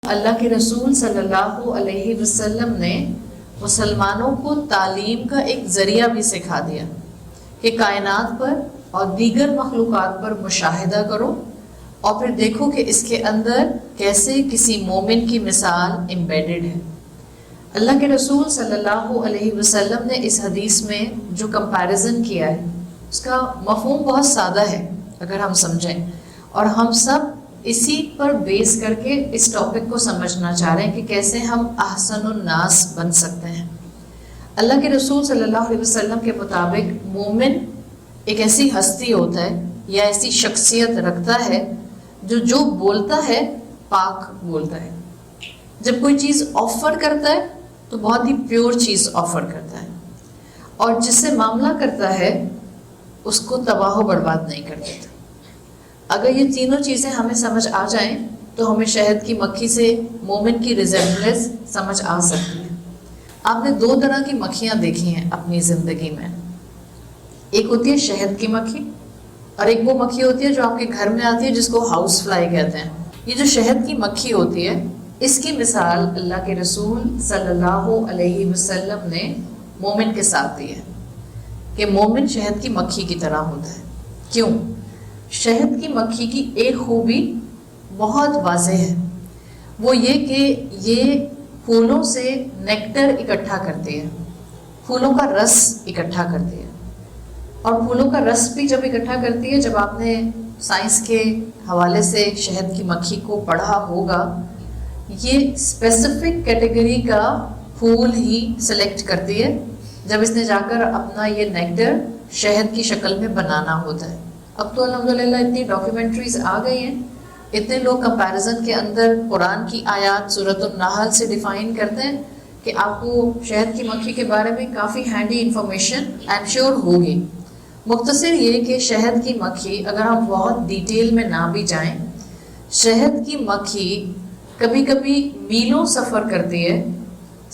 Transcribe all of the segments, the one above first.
اللہ کے رسول صلی اللہ علیہ وسلم نے مسلمانوں کو تعلیم کا ایک ذریعہ بھی سکھا دیا کہ کائنات پر اور دیگر مخلوقات پر مشاہدہ کرو اور پھر دیکھو کہ اس کے اندر کیسے کسی مومن کی مثال امبیڈڈ ہے۔ اللہ کے رسول صلی اللہ علیہ وسلم نے اس حدیث میں جو کمپیریزن کیا ہے اس کا مفہوم بہت سادہ ہے اگر ہم سمجھیں، اور ہم سب اسی پر بیس کر کے اس ٹاپک کو سمجھنا چاہ رہے ہیں کہ کیسے ہم احسن الناس بن سکتے ہیں۔ اللہ کے رسول صلی اللہ علیہ وسلم کے مطابق مومن ایک ایسی ہستی ہوتا ہے یا ایسی شخصیت رکھتا ہے جو بولتا ہے پاک بولتا ہے۔ جب کوئی چیز آفر کرتا ہے تو بہت ہی پیور چیز آفر کرتا ہے، اور جس سے معاملہ کرتا ہے اس کو تباہ و برباد نہیں کر دیتا۔ اگر یہ تینوں چیزیں ہمیں سمجھ آ جائیں تو ہمیں شہد کی مکھی سے مومن کی ریزمبلنس سمجھ آ سکتی ہے۔ آپ نے دو طرح کی مکھیاں دیکھی ہیں اپنی زندگی میں، ایک ہوتی ہے شہد کی مکھی اور ایک وہ مکھی ہوتی ہے جو آپ کے گھر میں آتی ہے جس کو ہاؤس فلائی کہتے ہیں۔ یہ جو شہد کی مکھی ہوتی ہے اس کی مثال اللہ کے رسول صلی اللہ علیہ وسلم نے مومن کے ساتھ دی ہے کہ مومن شہد کی مکھی کی طرح ہوتا ہے۔ کیوں؟ شہد کی مکھی کی ایک خوبی بہت واضح ہے، وہ یہ کہ یہ پھولوں سے نیکٹر اکٹھا کرتی ہے، پھولوں کا رس اکٹھا کرتی ہے، اور پھولوں کا رس بھی جب اکٹھا کرتی ہے، جب آپ نے سائنس کے حوالے سے شہد کی مکھی کو پڑھا ہوگا، یہ اسپیسیفک کیٹیگری کا پھول ہی سلیکٹ کرتی ہے جب اس نے جا کر اپنا یہ نیکٹر شہد کی شکل میں بنانا ہوتا ہے۔ اب تو الحمدللہ اتنی ڈاکیومنٹریز آ گئی ہیں، اتنے لوگ کمپیریزن کے اندر قرآن کی آیات سورۃ النحل سے ڈیفائن کرتے ہیں کہ آپ کو شہد کی مکھی کے بارے میں کافی handy information I am sure ہوگی۔ مختصر یہ کہ شہد کی مکھی، اگر ہم بہت ڈیٹیل میں نہ بھی جائیں، شہد کی مکھی کبھی کبھی میلوں سفر کرتی ہے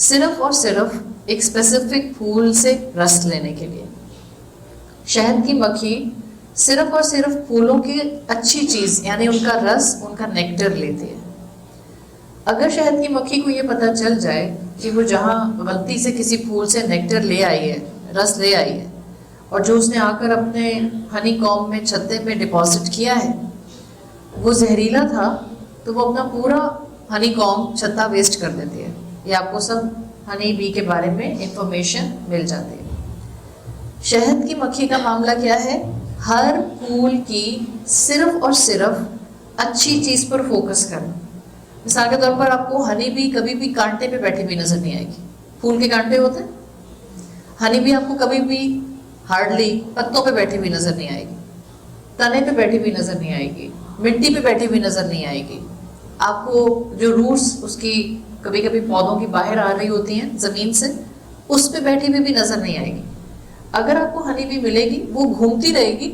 صرف اور صرف ایک اسپیسیفک پھول سے رس لینے کے لیے۔ شہد کی مکھی صرف اور صرف پھولوں کی اچھی چیز یعنی ان کا رس، ان کا نیکٹر لیتی ہے۔ اگر شہد کی مکھی کو یہ پتہ چل جائے کہ وہ جہاں غلطی سے کسی پھول سے نیکٹر لے آئی ہے، رس لے آئی ہے، اور جو اس نے آ کر اپنے ہنی کامب میں چھتے میں ڈپازٹ کیا ہے وہ زہریلا تھا، تو وہ اپنا پورا ہنی کامب چھتا ویسٹ کر دیتی ہے۔ یہ آپ کو سب ہنی بی کے بارے میں انفارمیشن مل جاتی ہے۔ شہد کی مکھی کا معاملہ کیا ہے؟ ہر پھول کی صرف اور صرف اچھی چیز پر فوکس کرنا۔ مثال کے طور پر آپ کو ہنی بی کبھی بھی کانٹے پہ بیٹھی ہوئی نظر نہیں آئے گی۔ پھول کے کانٹے ہوتے ہیں، ہنی بی آپ کو کبھی بھی ہارڈلی پتوں پہ بیٹھی ہوئی نظر نہیں آئے گی، تنے پہ بیٹھی ہوئی نظر نہیں آئے گی، مٹی پہ بیٹھی ہوئی نظر نہیں آئے گی۔ آپ کو جو روٹس اس کی کبھی کبھی پودوں کی باہر آ رہی ہوتی ہیں زمین سے، اس پہ بیٹھی ہوئی بھی نظر نہیں آئے گی۔ اگر آپ کو ہنی بی ملے گی وہ گھومتی رہے گی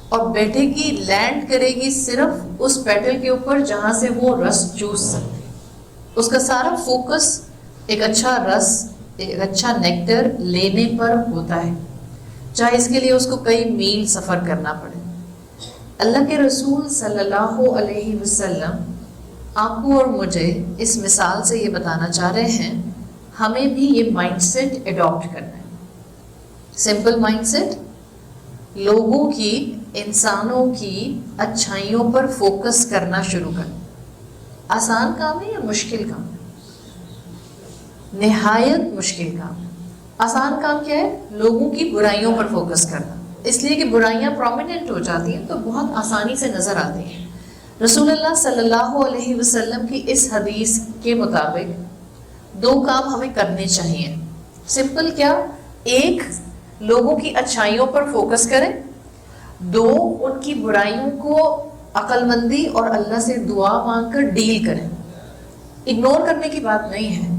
اور بیٹھے گی، لینڈ کرے گی صرف اس پیٹل کے اوپر جہاں سے وہ رس چوس سکتی ہے۔ اس کا سارا فوکس ایک اچھا رس، ایک اچھا نیکٹر لینے پر ہوتا ہے، چاہے اس کے لیے اس کو کئی میل سفر کرنا پڑے۔ اللہ کے رسول صلی اللہ علیہ وسلم آپ کو اور مجھے اس مثال سے یہ بتانا چاہ رہے ہیں ہمیں بھی یہ مائنڈ سیٹ اڈاپٹ کرنا ہے۔ سمپل مائنڈ سیٹ، لوگوں کی، انسانوں کی اچھائیوں پر فوکس کرنا شروع کرنا۔ آسان کام ہے یا مشکل کام ہے؟ نہایت مشکل کام ہے۔ آسان کام کیا ہے؟ لوگوں کی برائیوں پر فوکس کرنا، اس لیے کہ برائیاں پرومیننٹ ہو جاتی ہیں تو بہت آسانی سے نظر آتی ہیں۔ رسول اللہ صلی اللہ علیہ وسلم کی اس حدیث کے مطابق دو کام ہمیں کرنے چاہیے۔ سمپل کیا؟ ایک، لوگوں کی اچھائیوں پر فوکس کریں، دو، ان کی برائیوں کو عقل مندی اور اللہ سے دعا مانگ کر ڈیل کریں۔ اگنور کرنے کی بات نہیں ہے،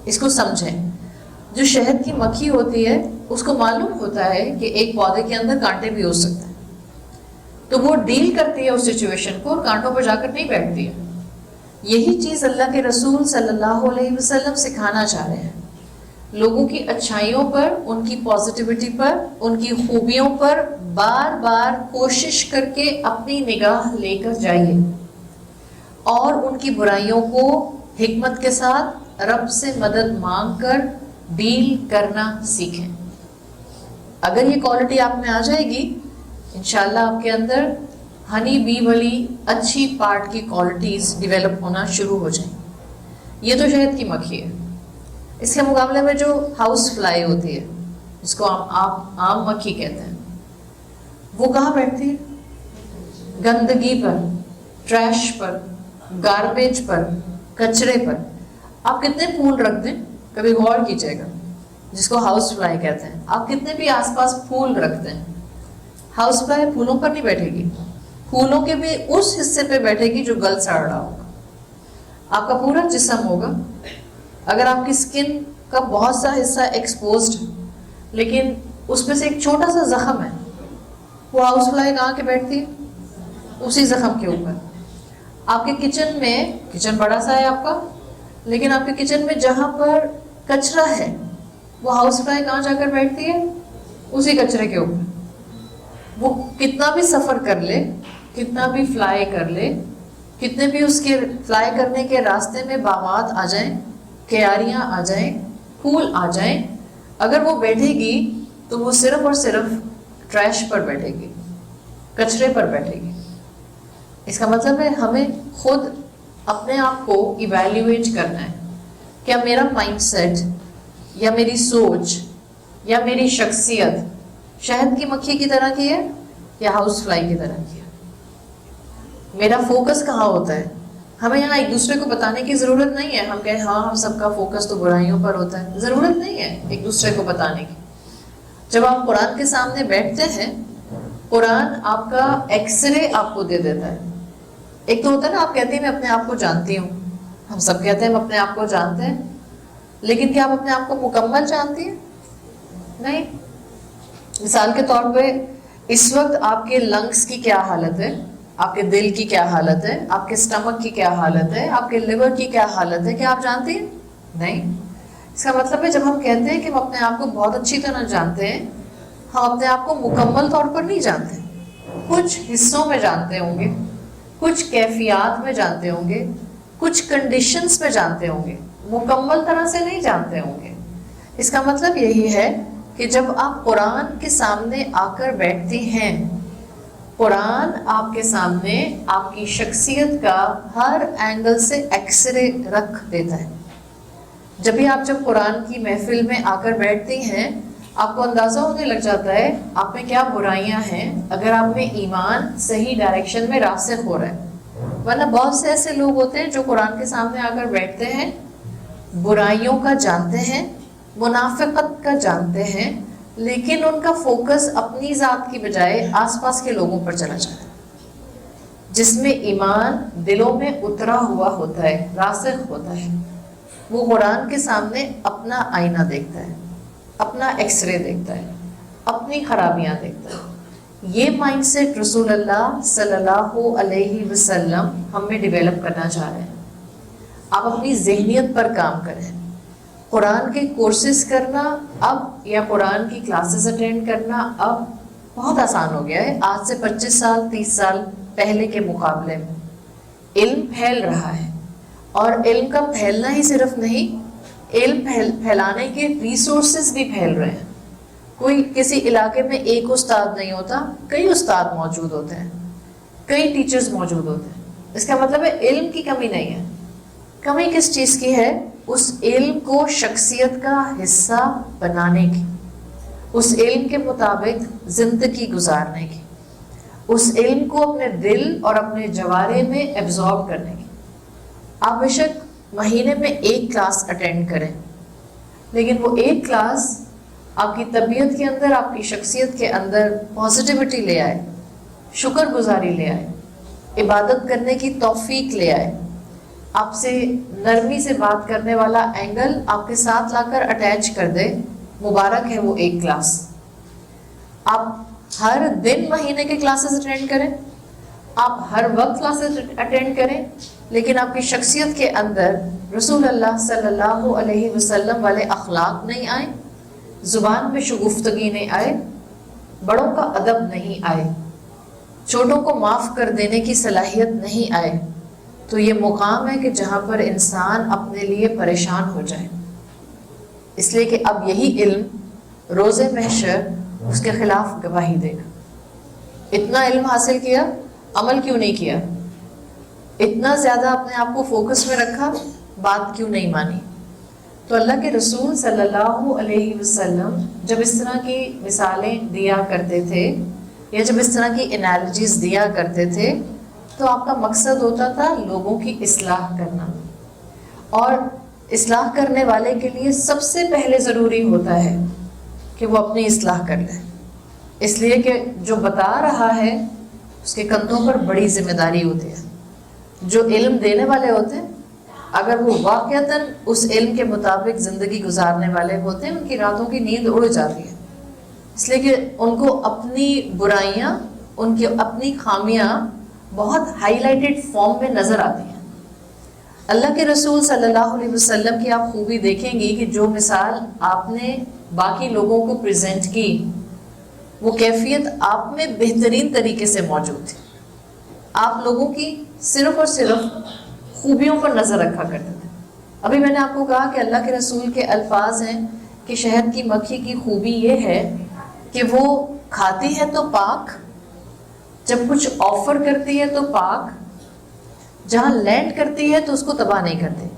اس کو سمجھیں۔ جو شہد کی مکھی ہوتی ہے اس کو معلوم ہوتا ہے کہ ایک پودے کے اندر کانٹے بھی ہو سکتے ہیں، تو وہ ڈیل کرتی ہے اس سچویشن کو اور کانٹوں پر جا کر نہیں بیٹھتی ہے۔ یہی چیز اللہ کے رسول صلی اللہ علیہ وسلم سکھانا چاہ رہے ہیں۔ لوگوں کی اچھائیوں پر، ان کی پازیٹیوٹی پر، ان کی خوبیوں پر بار بار کوشش کر کے اپنی نگاہ لے کر جائیے، اور ان کی برائیوں کو حکمت کے ساتھ رب سے مدد مانگ کر ڈیل کرنا سیکھیں. اگر یہ کوالٹی آپ میں آ جائے گی انشاءاللہ آپ کے اندر ہنی بی والی اچھی پارٹ کی کوالٹیز ڈیولپ ہونا شروع ہو جائیں. یہ تو شہد کی مکھی ہے. اس کے مقابلے میں جو ہاؤس فلائی ہوتی ہے جس کو آپ عام مکھی کہتے ہیں وہ کہاں بیٹھتی ہے؟ گندگی پر، ٹریش پر، گاربیج پر، کچرے پر. آپ کتنے پھول رکھ دیں، کبھی غور کیجیے گا، جس کو ہاؤس فلائی کہتے ہیں. آپ کتنے بھی آس پاس پھول رکھتے ہیں، ہاؤس فلائی پھولوں پر نہیں بیٹھے گی، پھولوں کے بھی اس حصے پہ بیٹھے گی جو گل سڑ رہا ہوگا. آپ کا پورا جسم ہوگا، اگر آپ کی سکن کا بہت سا حصہ ایکسپوزڈ لیکن اس میں سے ایک چھوٹا سا زخم ہے، وہ ہاؤس فلائی کہاں کے بیٹھتی ہے؟ اسی زخم کے اوپر. آپ کے کچن میں، کچن بڑا سا ہے آپ کا، لیکن آپ کے کچن میں جہاں پر کچرا ہے وہ ہاؤس فلائی کہاں جا کر بیٹھتی ہے؟ اسی کچرے کے اوپر. وہ کتنا بھی سفر کر لے، کتنا بھی فلائی کر لے، کتنے بھی اس کے فلائی کرنے کے راستے میں باغات آ جائیں، کیاریاں آ جائیں، پھول آ جائیں، اگر وہ بیٹھے گی تو وہ صرف اور صرف ٹریش پر بیٹھے گی، کچرے پر بیٹھے گی. اس کا مطلب ہے ہمیں خود اپنے آپ کو ایویلیویٹ کرنا ہے. کیا میرا مائنڈ سیٹ یا میری سوچ یا میری شخصیت شہد کی مکھی کی طرح کی ہے یا ہاؤس فلائی کی طرح کی ہے؟ میرا فوکس کہاں ہوتا ہے؟ ہمیں یہاں ایک دوسرے کو بتانے کی ضرورت نہیں ہے. ہم کہیں ہاں ہم سب کا فوکس تو برائیوں پر ہوتا ہے، ضرورت نہیں ہے ایک دوسرے کو بتانے کی. جب آپ قرآن کے سامنے بیٹھتے ہیں، قرآن آپ کا ایکس رے آپ کو دے دیتا ہے. ایک تو ہوتا ہے نا آپ کہتے ہیں میں اپنے آپ کو جانتی ہوں، ہم سب کہتے ہیں ہم اپنے آپ کو جانتے ہیں، لیکن کیا آپ اپنے آپ کو مکمل جانتی ہیں؟ نہیں. مثال کے طور پہ اس وقت آپ کے لنگس کی کیا حالت ہے، آپ کے دل کی کیا حالت ہے، آپ کے سٹمک کی کیا حالت ہے، آپ کے لیور کی کیا حالت ہے، کیا آپ جانتی ہیں؟ نہیں. اس کا مطلب ہے جب ہم کہتے ہیں کہ ہم اپنے آپ کو بہت اچھی طرح جانتے ہیں، ہم اپنے آپ کو مکمل طور پر نہیں جانتے. کچھ حصوں میں جانتے ہوں گے، کچھ کیفیات میں جانتے ہوں گے، کچھ کنڈیشنز میں جانتے ہوں گے، مکمل طرح سے نہیں جانتے ہوں گے. اس کا مطلب یہی ہے کہ جب آپ قرآن کے سامنے آ کر بیٹھتی ہیں، قرآن آپ کے سامنے آپ کی شخصیت کا ہر اینگل سے ایکس رے رکھ دیتا ہے. جب قرآن کی محفل میں آ کر بیٹھتی ہیں آپ کو اندازہ ہونے لگ جاتا ہے آپ میں کیا برائیاں ہیں، اگر آپ میں ایمان صحیح ڈائریکشن میں راسخ ہو رہا ہے. ورنہ بہت سے ایسے لوگ ہوتے ہیں جو قرآن کے سامنے آ کر بیٹھتے ہیں، برائیوں کا جانتے ہیں، منافقت کا جانتے ہیں، لیکن ان کا فوکس اپنی ذات کی بجائے آس پاس کے لوگوں پر چلا جاتا ہے. جس میں ایمان دلوں میں اترا ہوا ہوتا ہے، راسخ ہوتا ہے، وہ قرآن کے سامنے اپنا آئینہ دیکھتا ہے، اپنا ایکس رے دیکھتا ہے، اپنی خرابیاں دیکھتا ہے. یہ مائنڈ سیٹ رسول اللہ صلی اللہ علیہ وسلم ہم میں ڈیولپ کرنا چاہ رہے ہیں. آپ اپنی ذہنیت پر کام کریں. قرآن کے کورسز کرنا اب یا قرآن کی کلاسز اٹینڈ کرنا اب بہت آسان ہو گیا ہے آج سے 25 سال 30 سال پہلے کے مقابلے میں. علم پھیل رہا ہے، اور علم کا پھیلنا ہی صرف نہیں، علم پھیلانے کے ریسورسز بھی پھیل رہے ہیں. کوئی کسی علاقے میں ایک استاد نہیں ہوتا، کئی استاد موجود ہوتے ہیں، کئی ٹیچرز موجود ہوتے ہیں. اس کا مطلب ہے علم کی کمی نہیں ہے. کمی کس چیز کی ہے؟ اس علم کو شخصیت کا حصہ بنانے کی، اس علم کے مطابق زندگی گزارنے کی، اس علم کو اپنے دل اور اپنے جوارے میں ایبزارب کرنے کی. آپ بے شک مہینے میں ایک کلاس اٹینڈ کریں، لیکن وہ ایک کلاس آپ کی طبیعت کے اندر، آپ کی شخصیت کے اندر پازیٹیوٹی لے آئے، شکر گزاری لے آئے، عبادت کرنے کی توفیق لے آئے، آپ سے نرمی سے بات کرنے والا اینگل آپ کے ساتھ لا کر اٹیچ کر دے. مبارک ہے وہ ایک کلاس. آپ ہر دن مہینے کے کلاسز اٹینڈ کریں، آپ ہر وقت کلاسز اٹینڈ کریں، لیکن آپ کی شخصیت کے اندر رسول اللہ صلی اللہ علیہ وسلم والے اخلاق نہیں آئے، زبان میں شگفتگی نہیں آئے، بڑوں کا ادب نہیں آئے، چھوٹوں کو معاف کر دینے کی صلاحیت نہیں آئے، تو یہ مقام ہے کہ جہاں پر انسان اپنے لیے پریشان ہو جائے، اس لیے کہ اب یہی علم روز محشر اس کے خلاف گواہی دے گا. اتنا علم حاصل کیا، عمل کیوں نہیں کیا؟ اتنا زیادہ اپنے آپ کو فوکس میں رکھا، بات کیوں نہیں مانی؟ تو اللہ کے رسول صلی اللہ علیہ وسلم جب اس طرح کی مثالیں دیا کرتے تھے یا جب اس طرح کی انالوجیز دیا کرتے تھے تو آپ کا مقصد ہوتا تھا لوگوں کی اصلاح کرنا. اور اصلاح کرنے والے کے لیے سب سے پہلے ضروری ہوتا ہے کہ وہ اپنی اصلاح کر لے، اس لیے کہ جو بتا رہا ہے اس کے کندھوں پر بڑی ذمہ داری ہوتی ہے. جو علم دینے والے ہوتے ہیں اگر وہ واقعتاً اس علم کے مطابق زندگی گزارنے والے ہوتے ہیں، ان کی راتوں کی نیند اڑ جاتی ہے، اس لیے کہ ان کو اپنی برائیاں، ان کی اپنی خامیاں بہت ہائی لائٹڈ فارم میں نظر آتی ہیں. اللہ کے رسول صلی اللہ علیہ وسلم کی آپ خوبی دیکھیں گی کہ جو مثال آپ نے باقی لوگوں کو پریزنٹ کی وہ کیفیت آپ میں بہترین طریقے سے موجود تھی. آپ لوگوں کی صرف اور صرف خوبیوں پر نظر رکھا کرتے تھے. ابھی میں نے آپ کو کہا کہ اللہ کے رسول کے الفاظ ہیں کہ شہد کی مکھی کی خوبی یہ ہے کہ وہ کھاتی ہے تو پاک، جب کچھ آفر کرتی ہے تو پاک، جہاں لینڈ کرتی ہے تو اس کو تباہ نہیں کرتی.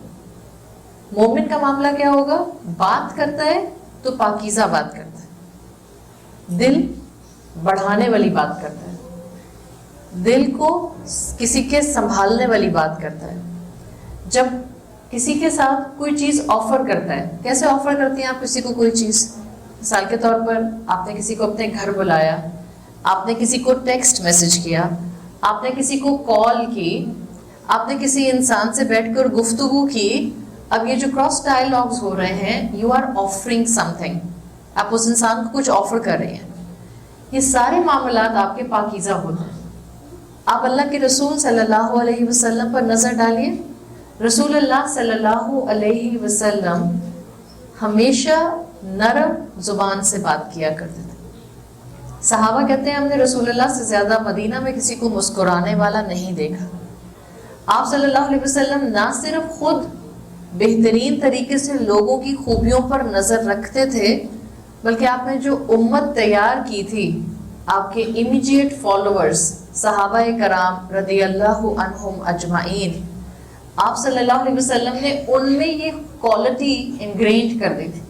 مومن کا معاملہ کیا ہوگا؟ بات کرتا ہے تو پاکیزہ بات کرتا ہے، دل بڑھانے والی بات کرتا ہے، دل کو کسی کے سنبھالنے والی بات کرتا ہے. جب کسی کے ساتھ کوئی چیز آفر کرتا ہے، کیسے آفر کرتی ہیں آپ کسی کو کوئی چیز؟ مثال کے طور پر آپ نے کسی کو اپنے گھر بلایا، آپ نے کسی کو ٹیکسٹ میسج کیا، آپ نے کسی کو کال کی، آپ نے کسی انسان سے بیٹھ کر گفتگو کی. اب یہ جو کراس ڈائلاگز ہو رہے ہیں، you are offering something, آپ اس انسان کو کچھ آفر کر رہے ہیں. یہ سارے معاملات آپ کے پاکیزہ ہوتے ہیں. آپ اللہ کے رسول صلی اللہ علیہ وسلم پر نظر ڈالیے. رسول اللہ صلی اللہ علیہ وسلم ہمیشہ نرم زبان سے بات کیا کرتے تھے. صحابہ کہتے ہیں ہم نے رسول اللہ سے زیادہ مدینہ میں کسی کو مسکرانے والا نہیں دیکھا. آپ صلی اللہ علیہ وسلم نہ صرف خود بہترین طریقے سے لوگوں کی خوبیوں پر نظر رکھتے تھے، بلکہ آپ نے جو امت تیار کی تھی، آپ کے امیجیٹ فالوورز صحابہ کرام رضی اللہ عنہم اجمعین، آپ صلی اللہ علیہ وسلم نے ان میں یہ کوالٹی انگرینڈ کر دی تھی.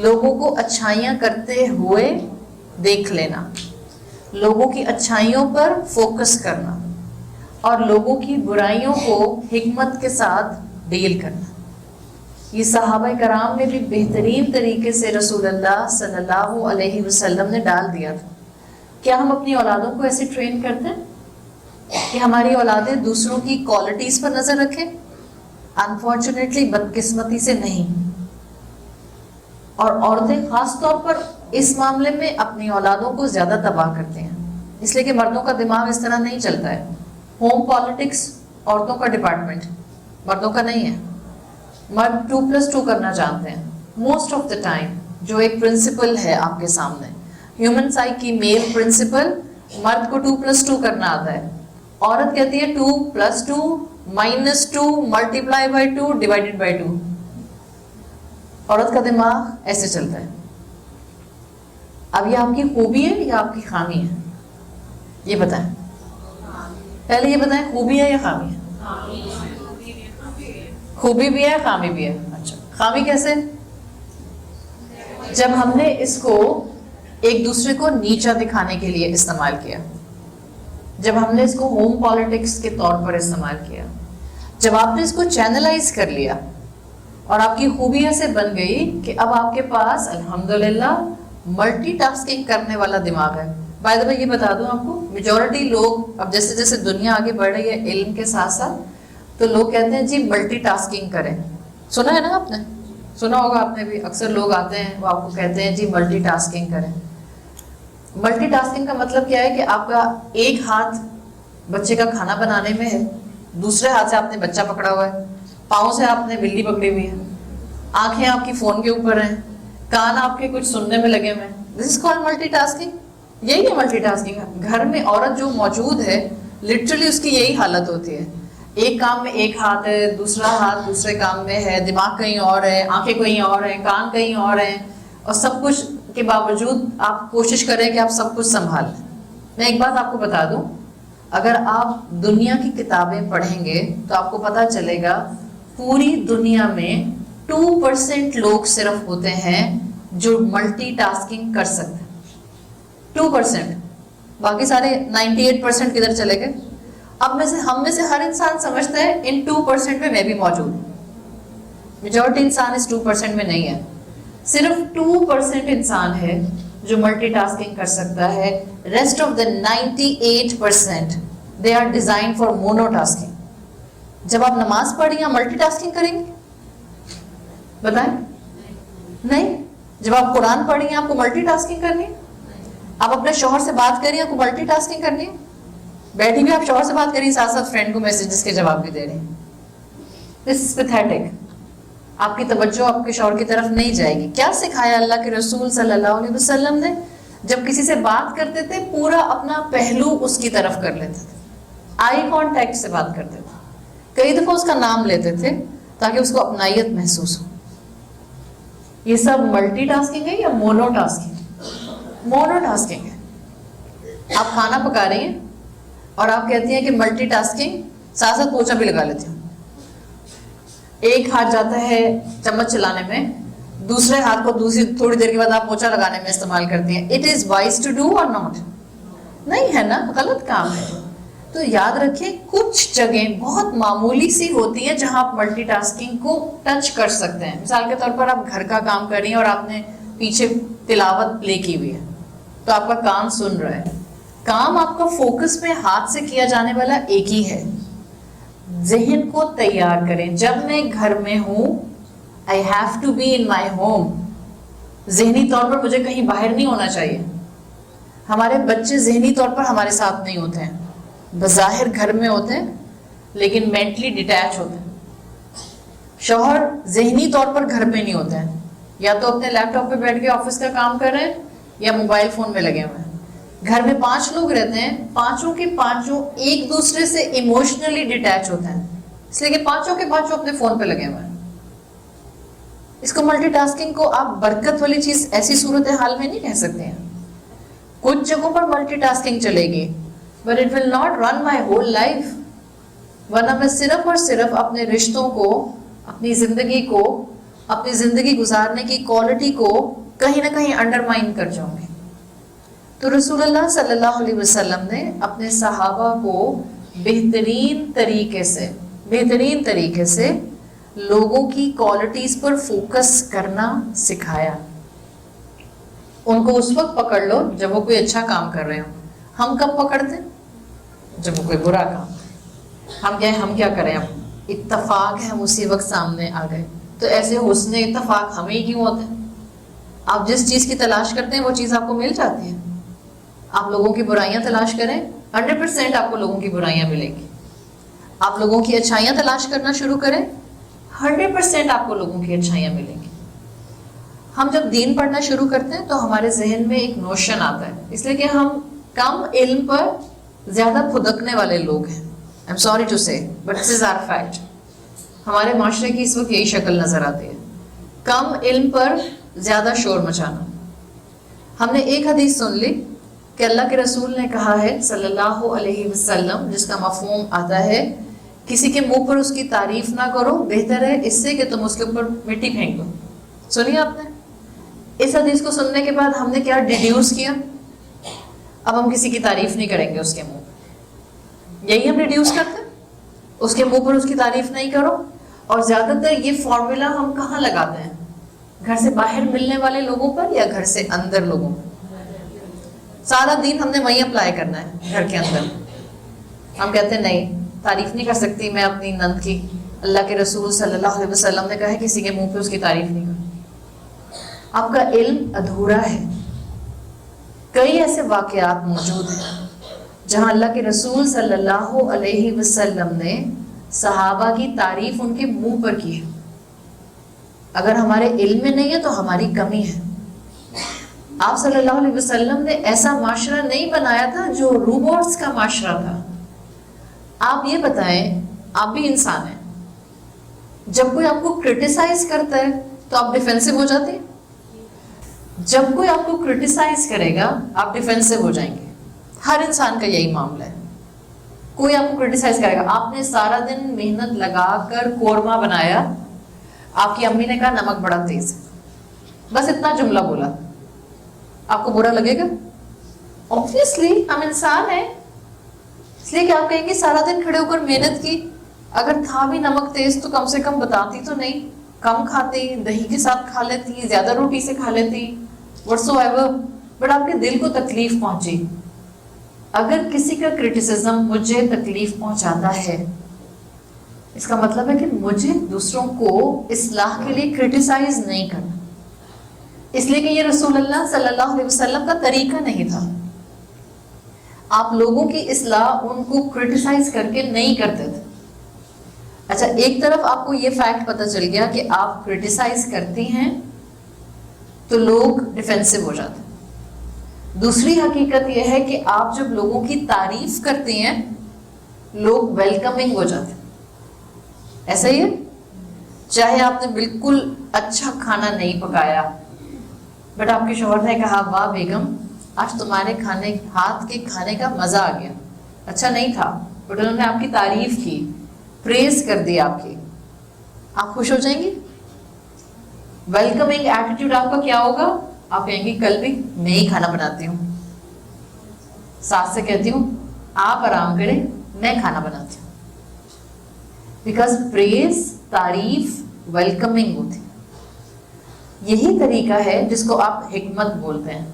لوگوں کو اچھائیاں کرتے ہوئے دیکھ لینا، لوگوں کی اچھائیوں پر فوکس کرنا اور لوگوں کی برائیوں کو حکمت کے ساتھ ڈیل کرنا. یہ صحابہ کرام نے بھی بہترین طریقے سے رسول اللہ صلی اللہ علیہ وسلم نے ڈال دیا تھا. کیا ہم اپنی اولادوں کو ایسے ٹرین کرتے ہیں کہ ہماری اولادیں دوسروں کی کوالٹیز پر نظر رکھیں؟ انفارچونیٹلی بدقسمتی سے نہیں. اور عورتیں خاص طور پر اس معاملے میں اپنی اولادوں کو زیادہ تباہ کرتے ہیں، اس لیے کہ مردوں کا دماغ اس طرح نہیں چلتا ہے. ہوم پالیٹکس عورتوں کا ڈپارٹمنٹ، مردوں کا نہیں ہے. مرد 2+2 کرنا چاہتے ہیں موسٹ آف دا ٹائم. جو ایک پرنسپل ہے آپ کے سامنے، ہیومن سائیک کی میل پرنسپل، مرد کو 2+2 کرنا آتا ہے. عورت کہتی ہے 2+2 -2 × 2 / 2. عورت کا دماغ ایسے چلتا ہے. اب یہ آپ کی خوبی ہے یا آپ کی خامی ہے؟ یہ بتائیں. پہلے یہ بتائیں خوبی ہے یا خامی ہے؟ خوبی بھی ہے، خامی بھی ہے. اچھا، خامی کیسے؟ جب ہم نے اس کو ایک دوسرے کو نیچا دکھانے کے لیے استعمال کیا، جب ہم نے اس کو ہوم پالیٹکس کے طور پر استعمال کیا، جب آپ نے اس کو چینلائز کر لیا اور آپ کی خوبی ایسے بن گئی کہ اب آپ کے پاس الحمدللہ ملٹی ٹاسکنگ کرنے والا دماغ ہے. بائی دا وے یہ بتا دوں آپ کو، میجورٹی لوگ اب جیسے جیسے دنیا آگے بڑھ رہی ہے علم کے ساتھ ساتھ، تو لوگ کہتے ہیں جی ملٹی ٹاسکنگ کریں. سنا ہے نا آپ نے؟ سنا ہوگا آپ نے بھی. اکثر لوگ آتے ہیں وہ آپ کو کہتے ہیں جی ملٹی ٹاسکنگ کریں. ملٹی ٹاسکنگ کا مطلب کیا ہے کہ آپ کا ایک ہاتھ بچے کا کھانا بنانے میں ہے، دوسرے ہاتھ سے آپ نے بچہ پکڑا ہوا ہے، پاؤں سے آپ نے بلی پکڑی ہوئی ہے، آنکھیں آپ کی فون کے اوپر ہیں، کان آپ کے کچھ سننے میں لگے ہوئے ہیں. دس از کالڈ ملٹی ٹاسکنگ. یہی ہے ملٹی ٹاسکنگ. گھر میں عورت جو موجود ہے لٹرلی اس کی یہی حالت ہوتی ہے. ایک کام میں ایک ہاتھ ہے، دوسرا ہاتھ دوسرے کام میں ہے، دماغ کہیں اور ہے، آنکھیں کہیں اور ہیں، کان کہیں اور ہیں، اور سب کچھ کے باوجود آپ کوشش کریں کہ آپ سب کچھ سنبھال لیں. میں ایک بات آپ کو بتا دوں، اگر آپ دنیا کی کتابیں پڑھیں گے تو آپ کو پتہ چلے گا پوری دنیا میں 2% لوگ صرف ہوتے ہیں جو ملٹی ٹاسکنگ کر سکتے ہیں. 2%. باقی سارے 98% کدھر چلے گئے؟ اب ہم میں سے ہر انسان سمجھتا ہے ان 2% میں میں بھی موجود ہوں. میجورٹی انسان اس 2% میں نہیں ہے. صرف 2% انسان ہے جو ملٹی ٹاسکنگ کر سکتا ہے. Rest of the 98% they are design for mono tasking. جب آپ نماز پڑھیں آپ ملٹی ٹاسکنگ کریں گے؟ بتائیں. نہیں. جب آپ قرآن پڑھیں آپ کو ملٹی ٹاسکنگ کرنی ہے؟ آپ اپنے شوہر سے بات کریں آپ کو ملٹی ٹاسکنگ کرنی ہے؟ بیٹھی بھی آپ شوہر سے بات کریں ساتھ ساتھ فرینڈ کو میسیجز کے جواب بھی دے رہے ہیں. دس از پیتھیٹک. آپ کی توجہ آپ کے شوہر کی طرف نہیں جائے گی. کیا سکھایا اللہ کے رسول صلی اللہ علیہ وسلم نے؟ جب کسی سے بات کرتے تھے پورا اپنا پہلو اس کی طرف کر لیتے تھے، آئی کانٹیکٹ سے بات کرتے تھے. کئی دفعہ اس کا نام لیتے تھے تاکہ اس کو اپنائیت محسوس ہو. یہ سب ملٹی ٹاسکنگ ہے یا مونو ٹاسکنگ؟ مونو ٹاسکنگ ہے. آپ کھانا پکا رہی ہیں اور آپ کہتی ہیں کہ ملٹی ٹاسکنگ، ساتھ ساتھ پوچھا بھی لگا لیتی ہوں. ایک ہاتھ جاتا ہے چمچ چلانے میں، دوسرے ہاتھ کو دوسری تھوڑی دیر کے بعد آپ پوچھا لگانے میں استعمال کرتی ہیں. It is wise to do اور ناٹ؟ نہیں ہے نا، غلط کام ہے. تو یاد رکھیں کچھ جگہیں بہت معمولی سی ہوتی ہیں جہاں آپ ملٹی ٹاسکنگ کو ٹچ کر سکتے ہیں. مثال کے طور پر آپ گھر کا کام کر رہی ہیں اور آپ نے پیچھے تلاوت پلے کی ہوئی ہے تو آپ کا کان سن رہا ہے. کام آپ کا فوکس میں ہاتھ سے کیا جانے والا ایک ہی ہے. ذہن کو تیار کریں. جب میں گھر میں ہوں I have to be in my home. ذہنی طور پر مجھے کہیں باہر نہیں ہونا چاہیے. ہمارے بچے ذہنی طور پر ہمارے ساتھ نہیں ہوتے ہیں، بظاہر گھر میں ہوتے ہیں لیکن مینٹلی ڈیٹیچ ہوتے ہیں. شوہر ذہنی طور پر گھر پہ نہیں ہوتے ہیں، یا تو اپنے لیپ ٹاپ پہ بیٹھ کے آفس کا کام کر رہے ہیں یا موبائل فون میں لگے ہوئے ہیں. گھر میں 5 لوگ رہتے ہیں، پانچوں کے پانچوں ایک دوسرے سے ایموشنلی ڈیٹیچ ہوتے ہیں، اس لیے کہ پانچوں کے پانچوں اپنے فون پہ لگے ہوئے ہیں. اس کو ملٹی ٹاسکنگ کو آپ برکت والی چیز ایسی صورتحال میں نہیں کہہ سکتے ہیں. کچھ جگہوں پر ملٹی ٹاسکنگ چلے گی but it will not run my whole life. ورنہ میں صرف اور صرف اپنے رشتوں کو، اپنی زندگی کو، اپنی زندگی گزارنے کی کوالٹی کو کہیں نہ کہیں انڈرمائن کر جاؤں گی. تو رسول اللہ صلی اللہ علیہ وسلم نے اپنے صحابہ کو بہترین طریقے سے لوگوں کی کوالٹیز پر فوکس کرنا سکھایا. ان کو اس وقت پکڑ لو جب وہ کوئی اچھا کام کر رہے ہوں. ہم کب پکڑتے؟ جب وہ کوئی برا کام. ہم کیا کریں؟ اب اتفاق ہے ہم اسی وقت سامنے آ گئے. تو ایسے حسن اتفاق ہمیں ہی کیوں ہوتے ہیں؟ آپ جس چیز کی تلاش کرتے ہیں وہ چیز آپ کو مل جاتی ہے. آپ لوگوں کی برائیاں تلاش کریں 100% آپ کو لوگوں کی برائیاں ملیں گی. آپ لوگوں کی اچھائیاں تلاش کرنا شروع کریں 100% آپ کو لوگوں کی اچھائیاں ملیں گی. ہم جب دین پڑھنا شروع کرتے ہیں تو ہمارے ذہن میں ایک نوشن آتا ہے، اس لیے کہ ہم کم علم پر زیادہ پھدکنے والے لوگ ہیں. I'm sorry to say but this is our fact. ہمارے معاشرے کی اس وقت یہی شکل نظر آتی ہے، کم علم پر زیادہ شور مچانا. ہم نے ایک حدیث سن لی کہ اللہ کے رسول نے کہا ہے صلی اللہ علیہ وسلم، جس کا مفہوم آتا ہے کسی کے منہ پر اس کی تعریف نہ کرو، بہتر ہے اس سے کہ تم اس کے اوپر مٹی پھینک دو. سنی آپ نے؟ اس حدیث کو سننے کے بعد ہم نے کیا ڈیڈیوس کیا؟ اب ہم کسی کی تعریف نہیں کریں گے اس کے منہ پر. یہی ہم ڈیڈیوس کرتے ہیں، اس کے منہ پر اس کی تعریف نہیں کرو. اور زیادہ تر یہ فارمولا ہم کہاں لگاتے ہیں؟ گھر سے باہر ملنے والے لوگوں پر یا گھر سے اندر لوگوں پر؟ سارا دین ہم نے وہیں اپلائی کرنا ہے گھر کے اندر. ہم کہتے ہیں نہیں تعریف نہیں کر سکتی میں اپنی نند کی. اللہ کے رسول صلی اللہ علیہ وسلم نے کہا ہے کسی کے منہ پہ اس کی تعریف نہیں کرو. آپ کا علم ادھورا ہے. کئی ایسے واقعات موجود ہیں جہاں اللہ کے رسول صلی اللہ علیہ وسلم نے صحابہ کی تعریف ان کے منہ پر کی ہے. اگر ہمارے علم میں نہیں ہے تو ہماری کمی ہے. آپ صلی اللہ علیہ وسلم نے ایسا معاشرہ نہیں بنایا تھا جو روبوٹس کا معاشرہ تھا. آپ یہ بتائیں آپ بھی انسان ہیں. جب کوئی آپ کو کرٹیسائز کرتا ہے تو آپ ڈیفینسو ہو جاتے ہیں. جب کوئی آپ کو کرٹیسائز کرے گا آپ ڈیفینسو ہو جائیں گے. ہر انسان کا یہی معاملہ ہے. کوئی آپ کو کرٹیسائز کرے گا, آپ نے سارا دن محنت لگا کر قورمہ بنایا, آپ کی امی نے کہا نمک بڑا تیز ہے, بس اتنا جملہ بولا, آپ کو برا لگے گا؟ obviously ہم انسان ہیں, اس لیے کہ آپ کہیں گے سارا دن کھڑے ہو کر محنت کی, اگر تھا بھی نمک تیز تو کم سے کم بتاتی تو نہیں, کم کھاتی, دہی کے ساتھ کھا لیتی, زیادہ روٹی سے کھا لیتی, whatsoever, بٹ آپ کے دل کو تکلیف پہنچی. اگر کسی کا کرٹیسزم مجھے تکلیف پہنچاتا ہے, اس کا مطلب ہے کہ مجھے دوسروں کو اصلاح کے لیے کرٹیسائز نہیں کرنا, اس لیے کہ یہ رسول اللہ صلی اللہ علیہ وسلم کا طریقہ نہیں تھا. آپ لوگوں کی اصلاح ان کو کرٹیسائز کر کے نہیں کرتے تھے. اچھا, ایک طرف آپ کو یہ فیکٹ پتہ چل گیا کہ آپ کرٹیسائز کرتی ہیں تو لوگ ڈیفینسو ہو جاتے ہیں. دوسری حقیقت یہ ہے کہ آپ جب لوگوں کی تعریف کرتی ہیں لوگ ویلکمنگ ہو جاتے ہیں. ایسا ہی ہے, چاہے آپ نے بالکل اچھا کھانا نہیں پکایا بٹ آپ کے شوہر نے کہا واہ بیگم آج تمہارے ہاتھ کے کھانے کا مزہ آ گیا, اچھا نہیں تھا بٹ انہوں نے آپ کی تعریف کی, پریز کر دی آپ کی, آپ خوش ہو جائیں گے. ویلکمنگ ایٹیٹیوڈ آپ کا کیا ہوگا؟ آپ کہیں گے کل بھی میں ہی کھانا بناتی ہوں, ساس سے کہتی ہوں آپ آرام کریں میں کھانا بناتی ہوں. بیکاز پریز, تعریف, ویلکمنگ ہوتی. یہی طریقہ ہے جس کو آپ حکمت بولتے ہیں.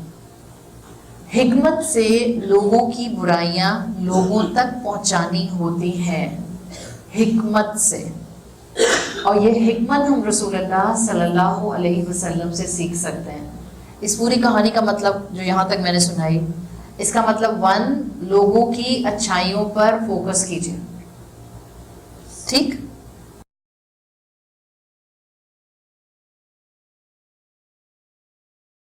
حکمت سے لوگوں کی برائیاں لوگوں تک پہنچانی ہوتی ہیں, حکمت سے. اور یہ حکمت ہم رسول اللہ صلی اللہ علیہ وسلم سے سیکھ سکتے ہیں. اس پوری کہانی کا مطلب جو یہاں تک میں نے سنائی, اس کا مطلب 1, لوگوں کی اچھائیوں پر فوکس کیجیے, ٹھیک.